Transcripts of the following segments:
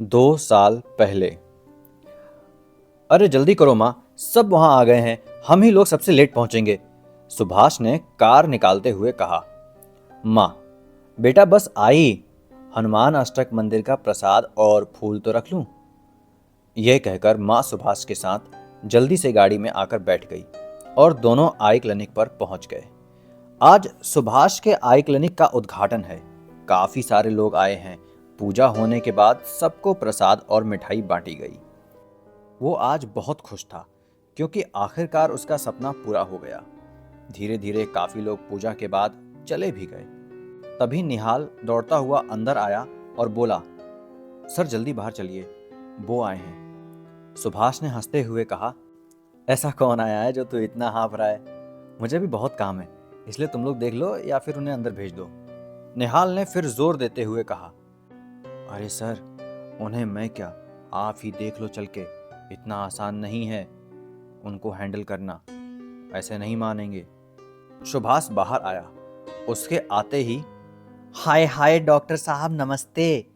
2 साल पहले। अरे जल्दी करो माँ, सब वहां आ गए हैं, हम ही लोग सबसे लेट पहुंचेंगे। सुभाष ने कार निकालते हुए कहा। माँ, बेटा बस आई, हनुमान अष्टक मंदिर का प्रसाद और फूल तो रख लूं। यह कहकर माँ सुभाष के साथ जल्दी से गाड़ी में आकर बैठ गई और दोनों आई क्लिनिक पर पहुंच गए। आज सुभाष के आई क्लिनिक का उद्घाटन है। काफी सारे लोग आए हैं। पूजा होने के बाद सबको प्रसाद और मिठाई बांटी गई। वो आज बहुत खुश था क्योंकि आखिरकार उसका सपना पूरा हो गया। धीरे धीरे काफी लोग पूजा के बाद चले भी गए। तभी निहाल दौड़ता हुआ अंदर आया और बोला, सर जल्दी बाहर चलिए, वो आए हैं। सुभाष ने हंसते हुए कहा, ऐसा कौन आया है जो तू इतना हाँफ रहा है? मुझे भी बहुत काम है, इसलिए तुम लोग देख लो या फिर उन्हें अंदर भेज दो। निहाल ने फिर जोर देते हुए कहा, अरे सर, उन्हें मैं क्या, आप ही देख लो चल के, इतना आसान नहीं है उनको हैंडल करना, ऐसे नहीं मानेंगे। सुभाष बाहर आया। उसके आते ही, हाय हाय डॉक्टर साहब नमस्ते,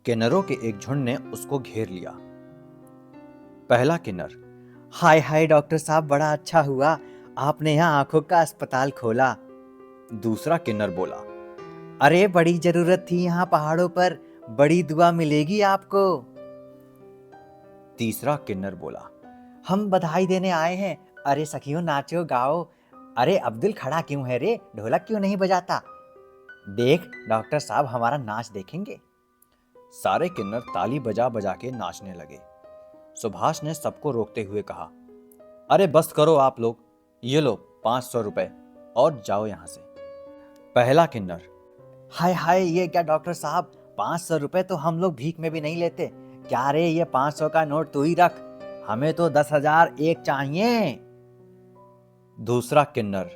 किन्नरों के एक झुंड ने उसको घेर लिया। पहला किन्नर, हाय हाय डॉक्टर साहब, बड़ा अच्छा हुआ आपने यहाँ आंखों का अस्पताल खोला। दूसरा किन्नर बोला, अरे बड़ी जरूरत थी यहाँ पहाड़ों पर, बड़ी दुआ मिलेगी आपको। तीसरा किन्नर बोला, हम बधाई देने आए हैं, अरे सखियों नाचो गाओ। अरे अब्दुल खड़ा क्यों है रे, ढोलक क्यों नहीं बजाता? देख डॉक्टर साहब हमारा नाच देखेंगे। सारे किन्नर ताली बजा बजा के नाचने लगे। सुभाष ने सबको रोकते हुए कहा, अरे बस करो आप लोग, ये लो 500 रुपए और जाओ यहां से। पहला किन्नर, हाय हाय ये क्या डॉक्टर साहब, 500 रुपए तो हम लोग भीख में भी नहीं लेते। क्या रे, ये 500 का नोट तू ही रख, हमें तो 10,000 एक चाहिए। दूसरा किन्नर,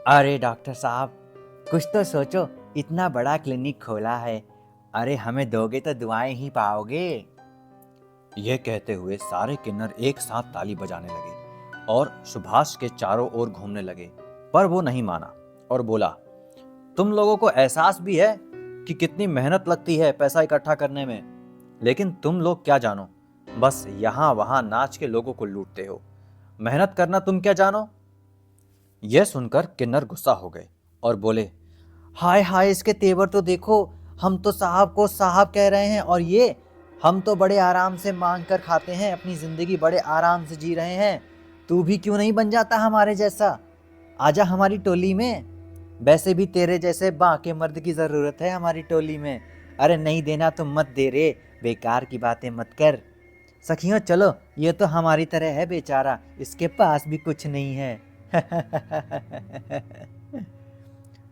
अरे डॉक्टर साहब कुछ तो सोचो, इतना बड़ा क्लिनिक खोला है, अरे हमें दोगे तो दुआएं ही पाओगे। यह कहते हुए सारे किन्नर एक साथ ताली बजाने लगे और सुभाष के चारों ओर घूमने लगे, पर वो नहीं माना और बोला, तुम लोगों को एहसास भी है कि कितनी मेहनत लगती है पैसा इकट्ठा करने में, लेकिन तुम लोग क्या जानो, बस यहां वहां नाच के लोगों को लूटते हो, मेहनत करना तुम क्या जानो। यह सुनकर किन्नर गुस्सा हो गए और बोले, हाय हाय इसके तेवर तो देखो, हम तो साहब को साहब कह रहे हैं और ये, हम तो बड़े आराम से मांग कर खाते हैं, अपनी जिंदगी बड़े आराम से जी रहे हैं, तू भी क्यों नहीं बन जाता हमारे जैसा, आजा हमारी टोली में, वैसे भी तेरे जैसे बांके मर्द की जरूरत है हमारी टोली में, अरे नहीं देना तो मत दे रे, बेकार की बातें मत कर। सखियों चलो, ये तो हमारी तरह है बेचारा, इसके पास भी कुछ नहीं है।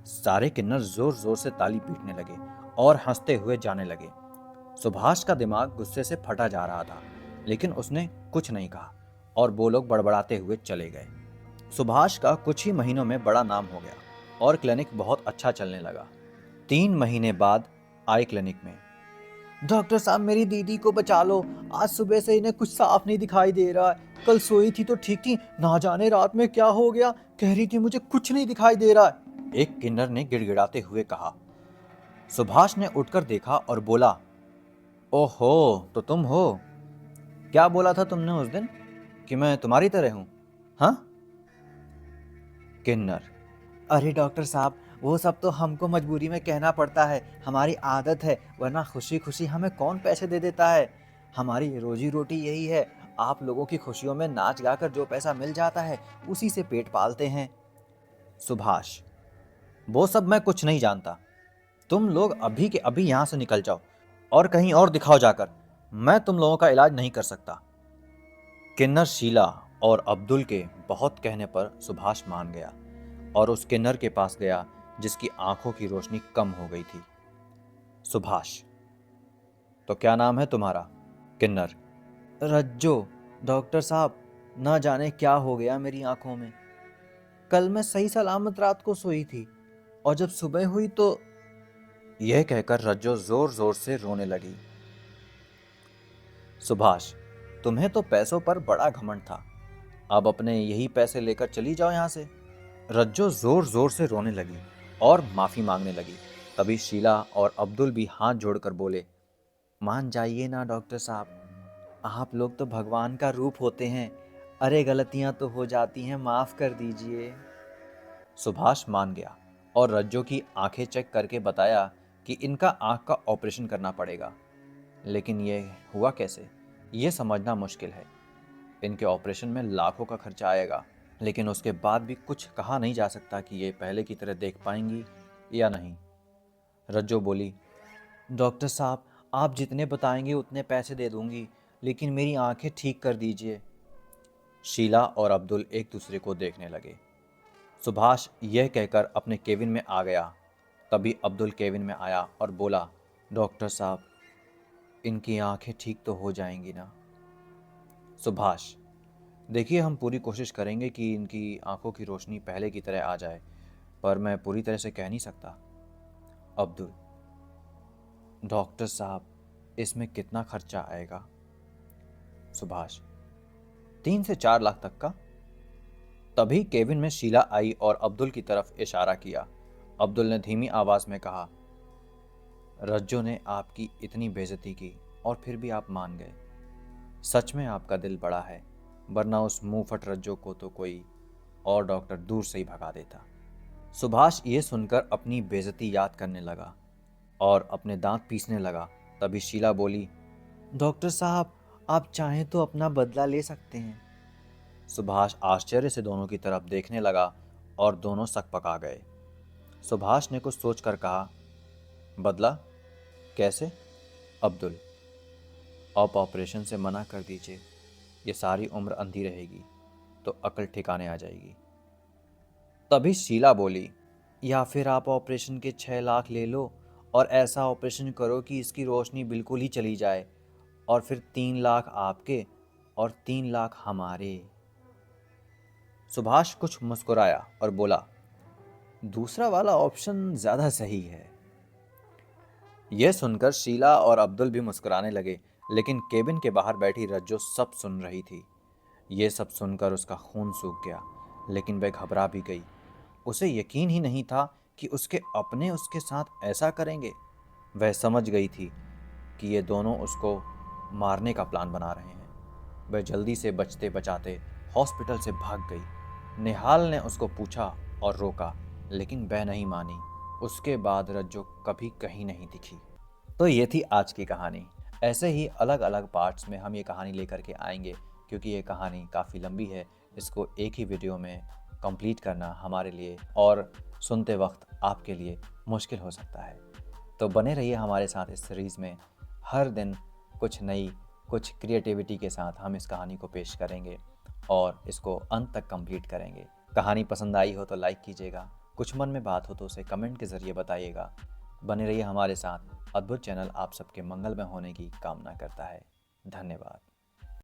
सारे किन्नर जोर जोर से ताली पीटने लगे और हंसते हुए जाने लगे। सुभाष का दिमाग गुस्से से फटा जा रहा था, लेकिन उसने कुछ नहीं कहा और वो लोग बड़बड़ाते हुए चले गए। सुभाष का कुछ ही महीनों में बड़ा नाम हो गया और क्लिनिक बहुत अच्छा चलने लगा। 3 महीने बाद आई क्लिनिक में, डॉक्टर साहब मेरी दीदी को बचा लो, आज सुबह से इन्हें कुछ साफ नहीं दिखाई दे रहा है, कल सोई थी तो ठीक थी, ना जाने रात में क्या हो गया, कह रही थी मुझे कुछ नहीं दिखाई दे रहा है, एक किन्नर ने गिड़गिड़ाते हुए कहा। सुभाष ने उठकर देखा और बोला, ओहो तो तुम हो, क्या बोला था तुमने उस दिन कि मैं तुम्हारी तरह हूं? हाँ? किन्नर, अरे डॉक्टर साहब वो सब तो हमको मजबूरी में कहना पड़ता है, हमारी आदत है, वरना खुशी खुशी हमें कौन पैसे दे देता है, हमारी रोजी रोटी यही है, आप लोगों की खुशियों में नाच गाकर जो पैसा मिल जाता है उसी से पेट पालते हैं। सुभाष, वो सब मैं कुछ नहीं जानता, तुम लोग अभी के अभी यहां से निकल जाओ और कहीं और दिखाओ जाकर, मैं तुम लोगों का इलाज नहीं कर सकता। किन्नर शीला और अब्दुल के बहुत कहने पर सुभाष मान गया और उस किन्नर के पास गया जिसकी आंखों की रोशनी कम हो गई थी। सुभाष, तो क्या नाम है तुम्हारा? किन्नर, रज्जो, डॉक्टर साहब ना जाने क्या हो गया मेरी आंखों में, कल मैं सही सलामत रात को सोई थी और जब सुबह हुई तो। यह कहकर रज्जो जोर जोर से रोने लगी। सुभाष, तुम्हें तो पैसों पर बड़ा घमंड था, अब अपने यही पैसे लेकर चली जाओ यहां से। रज्जो जोर जोर से रोने लगी और माफी मांगने लगी। तभी शीला और अब्दुल भी हाथ जोड़कर बोले, मान जाइए ना डॉक्टर साहब, आप लोग तो भगवान का रूप होते हैं। अरे गलतियां तो हो जाती हैं, माफ कर दीजिए। सुभाष मान गया और रज्जो की आंखें चेक करके बताया कि इनका आंख का ऑपरेशन करना पड़ेगा। लेकिन ये हुआ कैसे, ये समझना मुश्किल है। इनके ऑपरेशन में लाखों का खर्चा आएगा, लेकिन उसके बाद भी कुछ कहा नहीं जा सकता कि ये पहले की तरह देख पाएंगी या नहीं। रज्जो बोली, डॉक्टर साहब, आप जितने बताएंगे उतने पैसे दे दूंगी, लेकिन मेरी आंखें ठीक कर दीजिए। शीला और अब्दुल एक दूसरे को देखने लगे। सुभाष यह कहकर अपने केबिन में आ गया। तभी अब्दुल केबिन में आया और बोला, डॉक्टर साहब, इनकी आंखें ठीक तो हो जाएंगी ना? सुभाष, देखिए, हम पूरी कोशिश करेंगे कि इनकी आंखों की रोशनी पहले की तरह आ जाए, पर मैं पूरी तरह से कह नहीं सकता। अब्दुल, डॉक्टर साहब, इसमें कितना खर्चा आएगा? सुभाष, 3 से 4 लाख तक का। तभी केबिन में शीला आई और अब्दुल की तरफ इशारा किया। अब्दुल ने धीमी आवाज में कहा, रज्जो ने आपकी इतनी बेइज्जती की और फिर भी आप मान गए। सच में आपका दिल बड़ा है, वरना उस मुंह फट रज्जो को तो कोई और डॉक्टर दूर से ही भगा देता। सुभाष ये सुनकर अपनी बेइज्जती याद करने लगा और अपने दांत पीसने लगा। तभी शीला बोली, डॉक्टर साहब, आप चाहें तो अपना बदला ले सकते हैं। सुभाष आश्चर्य से दोनों की तरफ देखने लगा और दोनों सकपका गए। सुभाष ने कुछ सोचकर कहा, बदला? कैसे? अब्दुल, आप ऑपरेशन से मना कर दीजिए, ये सारी उम्र अंधी रहेगी तो अकल ठिकाने आ जाएगी। तभी शीला बोली, या फिर आप ऑपरेशन के 6 लाख ले लो और ऐसा ऑपरेशन करो कि इसकी रोशनी बिल्कुल ही चली जाए, और फिर 3 लाख आपके और 3 लाख हमारे। सुभाष कुछ मुस्कुराया और बोला, दूसरा वाला ऑप्शन ज्यादा सही है। यह सुनकर शीला और अब्दुल भी मुस्कुराने लगे, लेकिन केबिन के बाहर बैठी रज्जो सब सुन रही थी। ये सब सुनकर उसका खून सूख गया, लेकिन वह घबरा भी गई। उसे यकीन ही नहीं था कि उसके अपने उसके साथ ऐसा करेंगे। वह समझ गई थी कि ये दोनों उसको मारने का प्लान बना रहे हैं। वह जल्दी से बचते बचाते हॉस्पिटल से भाग गई। निहाल ने उसको पूछा और रोका, लेकिन वह नहीं मानी। उसके बाद रज्जो कभी कहीं नहीं दिखी। तो ये थी आज की कहानी। ऐसे ही अलग अलग पार्ट्स में हम ये कहानी लेकर के आएंगे, क्योंकि ये कहानी काफ़ी लंबी है। इसको एक ही वीडियो में कंप्लीट करना हमारे लिए और सुनते वक्त आपके लिए मुश्किल हो सकता है। तो बने रहिए हमारे साथ इस सीरीज़ में। हर दिन कुछ नई, कुछ क्रिएटिविटी के साथ हम इस कहानी को पेश करेंगे और इसको अंत तक कंप्लीट करेंगे। कहानी पसंद आई हो तो लाइक कीजिएगा, कुछ मन में बात हो तो उसे कमेंट के ज़रिए बताइएगा। बने रहिए हमारे साथ। अद्भुत चैनल आप सबके मंगल में होने की कामना करता है। धन्यवाद।